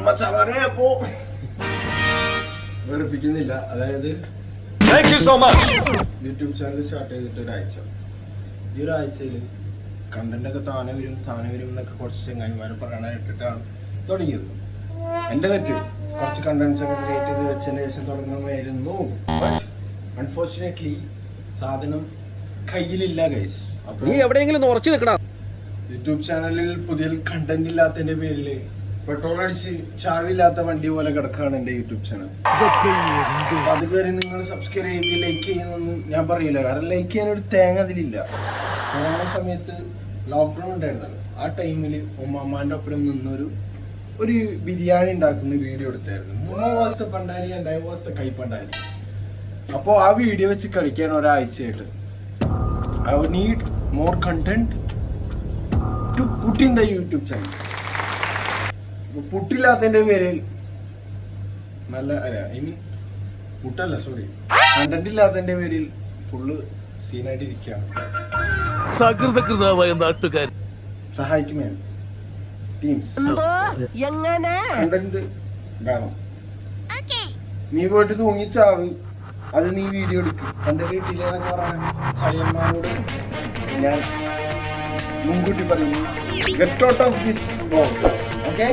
അപ്പോ വെറുപ്പിക്കുന്നില്ല. അതായത് YouTube channel start ചെയ്തിട്ട് ഒരാഴ്ച. ഈ ഒരാഴ്ചയിൽ കണ്ടന്റ് ഒക്കെ താനെ വരും എന്നൊക്കെ കുറച്ച് ചങ്ങായിമാരെ പറയാനായിട്ടിട്ടാണ് തുടങ്ങിയത്. എൻ്റെ തെറ്റ്, കുറച്ച് കണ്ടന്റ്സ് ഒക്കെ ക്രിയേറ്റ് ചെയ്ത് വെച്ചതിന് ശേഷം തുടങ്ങണമായിരുന്നു. ബട്ട് അൺഫോർച്ചുനേറ്റ്ലി സാധനം കയ്യിലില്ല ഗൈസ്. നീ എവിടെയെങ്കിലും ഉറച്ചു നിൽക്കണം. യൂട്യൂബ് ചാനലിൽ പുതിയ കണ്ടന്റ് ഇല്ലാത്തതിന്റെ പേരിൽ പെട്രോൾ അടിച്ച് ചാവില്ലാത്ത വണ്ടി പോലെ കിടക്കുകയാണ് എൻ്റെ യൂട്യൂബ് ചാനൽ. അത് കയറി നിങ്ങൾ സബ്സ്ക്രൈബ് ചെയ്ത് ലൈക്ക് ചെയ്യുന്നൊന്നും ഞാൻ പറയില്ല, കാരണം ലൈക്ക് ചെയ്യാനൊരു തേങ്ങ അതിലില്ല. കൊറോണ സമയത്ത് ലോക്ക്ഡൗൺ ഉണ്ടായിരുന്നല്ലോ, ആ ടൈമിൽ ഉമ്മാൻ്റെ ഒപ്പം നിന്നൊരു ബിരിയാണി ഉണ്ടാക്കുന്ന വീഡിയോ എടുത്തായിരുന്നു. 3 മാസത്തെ പണ്ടാരി 2 മാസത്തെ കൈപ്പണ്ടാരി. അപ്പോൾ ആ വീഡിയോ വെച്ച് കളിക്കാൻ ഒരാഴ്ചയായിട്ട് I need more content to put in the YouTube channel. പുട്ടില്ലാത്തതിന്റെ പേരിൽ കണ്ടന്റ് ഇല്ലാത്തതിന്റെ പേരിൽ ഫുള്ള് സീനായിട്ട് ഇരിക്കുകയാണ്. സഹായിക്കുമേ ടീംസ്, കണ്ടന്റ് വേണം. നീ പോയിട്ട് തൂങ്ങിച്ചാവ്, അത് നീ വീഡിയോ എടുക്കും. കണ്ടന്റ് കിട്ടിയില്ലെന്നൊക്കെ പറയാൻ ചളിയന്മാരോട് ഞാൻ മുൻകൂട്ടി പറയുന്നു, get out of this blog. Okay.